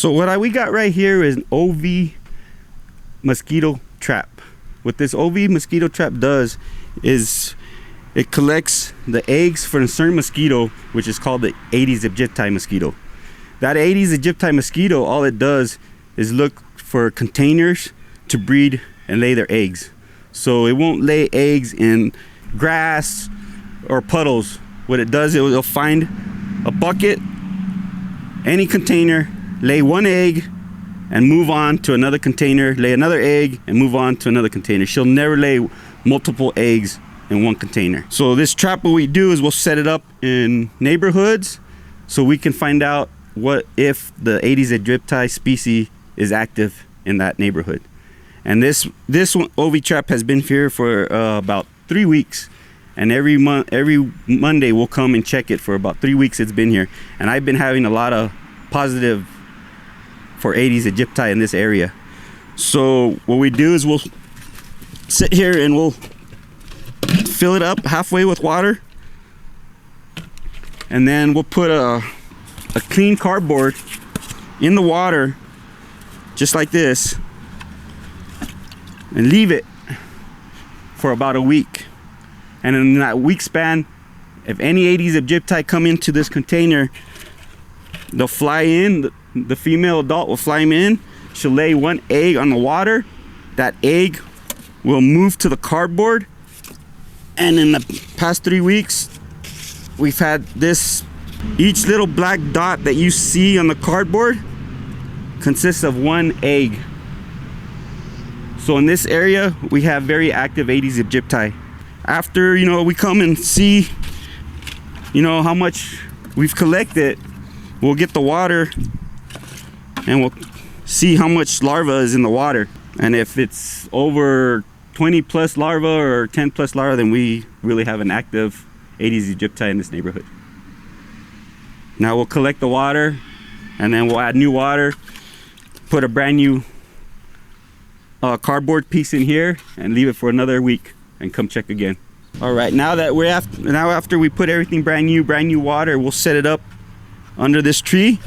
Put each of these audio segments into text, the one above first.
So what we got right here is an OV mosquito trap. What this OV mosquito trap does is it collects the eggs for a certain mosquito, which is called the Aedes aegypti mosquito. That Aedes aegypti mosquito, all it does is look for containers to breed and lay their eggs. So it won't lay eggs in grass or puddles. What it does, it'll find a bucket, any container, lay one egg and move on to another container, lay another egg and move on to another container. She'll never lay multiple eggs in one container. So this trap, what we do is we'll set it up in neighborhoods so we can find out what if the Aedes aegypti species is active in that neighborhood. And this OV trap has been here for about 3 weeks. And every Monday we'll come and check it. For about 3 weeks it's been here. And I've been having a lot of positive for Aedes aegypti in this area. So what we do is we'll sit here and we'll fill it up halfway with water. And then we'll put a clean cardboard in the water, just like this, and leave it for about a week. And in that week span, if any Aedes aegypti come into this container, they'll fly in. The female adult will fly in. She'll lay one egg on the water. That egg will move to the cardboard. And in the past 3 weeks, we've had this. Each little black dot that you see on the cardboard consists of one egg. So in this area, we have very active Aedes aegypti. After, we come and see, how much we've collected, we'll get the water and we'll see how much larva is in the water. And if it's over 20 plus larva or 10 plus larva, then we really have an active Aedes aegypti in this neighborhood. Now we'll collect the water and then we'll add new water, put a brand new cardboard piece in here and leave it for another week and come check again. All right, now after we put everything brand new water, we'll set it up under this tree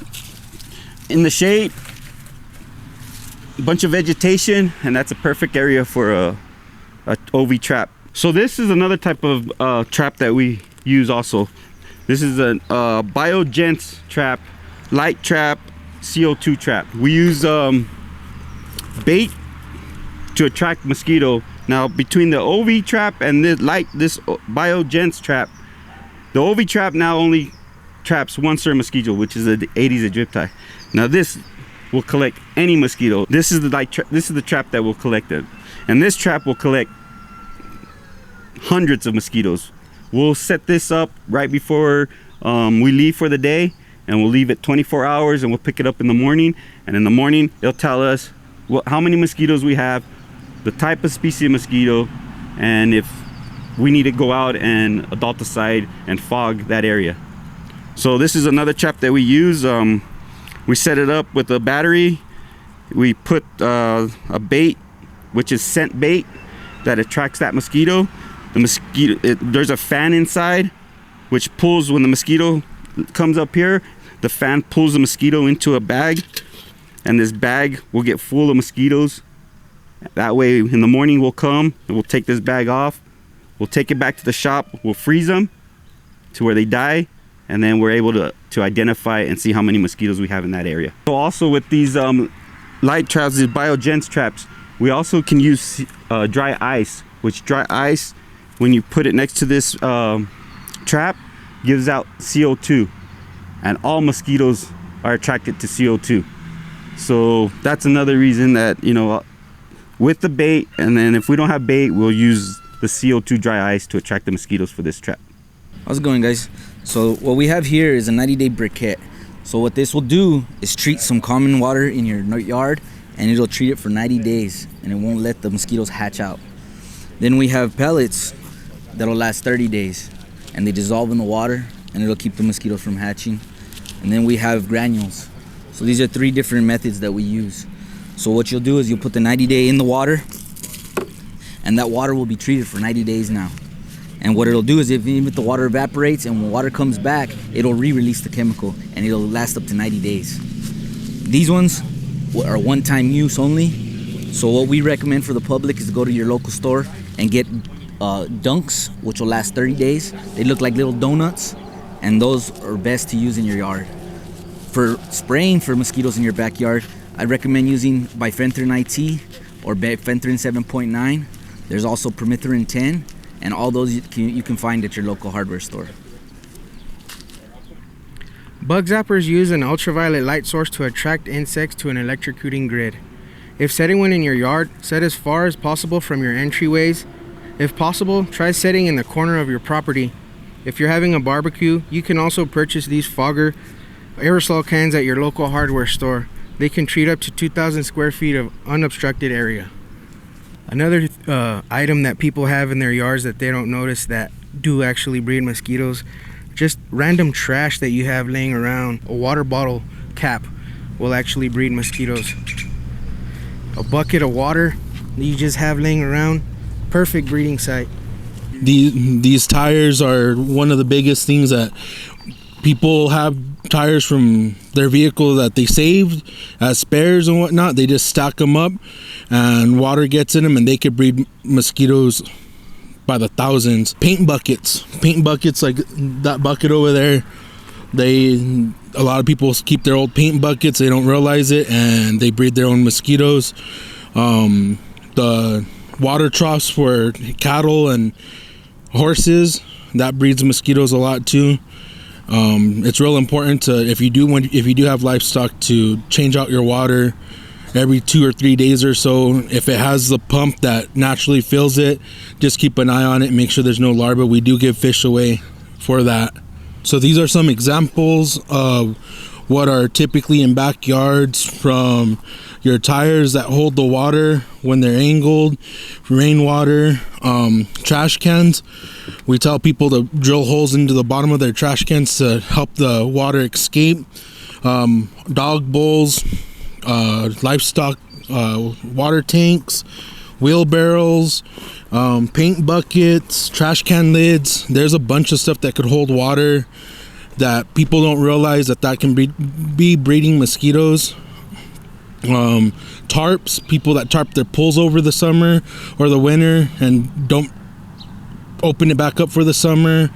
in the shade, a bunch of vegetation, and that's a perfect area for a OV trap. So this is another type of trap that we use also. This is a biogens trap, light trap, CO2 trap. We use bait to attract mosquito. Now between the OV trap and this biogens trap, the OV trap now only traps one certain mosquito, which is the Aedes aegypti. Now this will collect any mosquito. This is the trap that will collect it, and this trap will collect hundreds of mosquitoes. We'll set this up right before we leave for the day, and we'll leave it 24 hours, and we'll pick it up in the morning. And in the morning, it'll tell us how many mosquitoes we have, the type of species of mosquito, and if we need to go out and adulticide and fog that area. So this is another trap that we use. We set it up with a battery. We put a bait, which is scent bait, that attracts that mosquito. The mosquito, there's a fan inside, which pulls when the mosquito comes up here. The fan pulls the mosquito into a bag, and this bag will get full of mosquitoes. That way, in the morning, we'll come and we'll take this bag off. We'll take it back to the shop. We'll freeze them to where they die, and then we're able to identify and see how many mosquitoes we have in that area. So also with these light traps, these biogens traps, we also can use dry ice, which dry ice, when you put it next to this trap, gives out CO2, and all mosquitoes are attracted to CO2. So that's another reason that, with the bait, and then if we don't have bait, we'll use the CO2 dry ice to attract the mosquitoes for this trap. How's it going, guys? So what we have here is a 90-day briquette. So what this will do is treat some common water in your yard, and it'll treat it for 90 days, and it won't let the mosquitoes hatch out. Then we have pellets that'll last 30 days, and they dissolve in the water, and it'll keep the mosquitoes from hatching. And then we have granules. So these are 3 different methods that we use. So what you'll do is you'll put the 90-day in the water, and that water will be treated for 90 days now. And what it'll do is even if the water evaporates and when water comes back, it'll re-release the chemical, and it'll last up to 90 days. These ones are one-time use only. So what we recommend for the public is to go to your local store and get dunks, which will last 30 days. They look like little donuts, and those are best to use in your yard. For spraying for mosquitoes in your backyard, I recommend using bifenthrin IT or bifenthrin 7.9. There's also permethrin 10, and all those you can find at your local hardware store. Bug zappers use an ultraviolet light source to attract insects to an electrocuting grid. If setting one in your yard, set as far as possible from your entryways. If possible, try setting in the corner of your property. If you're having a barbecue, you can also purchase these fogger aerosol cans at your local hardware store. They can treat up to 2,000 square feet of unobstructed area. Another item that people have in their yards that they don't notice that do actually breed mosquitoes, just random trash that you have laying around. A water bottle cap will actually breed mosquitoes. A bucket of water that you just have laying around, perfect breeding site. These tires are one of the biggest things that people have. Tires from their vehicle that they saved as spares and whatnot, they just stack them up and water gets in them and they could breed mosquitoes by the thousands. Paint buckets like that bucket over there, a lot of people keep their old paint buckets, they don't realize it, and they breed their own mosquitoes. The water troughs for cattle and horses, that breeds mosquitoes a lot too. It's real important to, if you do have livestock, to change out your water every 2 or 3 days or so. If it has the pump that naturally fills it, just keep an eye on it and make sure there's no larvae. We do give fish away for that. So these are some examples of what are typically in backyards, from your tires that hold the water when they're angled, rainwater, trash cans. We tell people to drill holes into the bottom of their trash cans to help the water escape. Dog bowls, livestock water tanks, wheelbarrows, paint buckets, trash can lids. There's a bunch of stuff that could hold water that people don't realize that can be breeding mosquitoes. Tarps, people that tarp their pools over the summer or the winter and don't open it back up for the summer.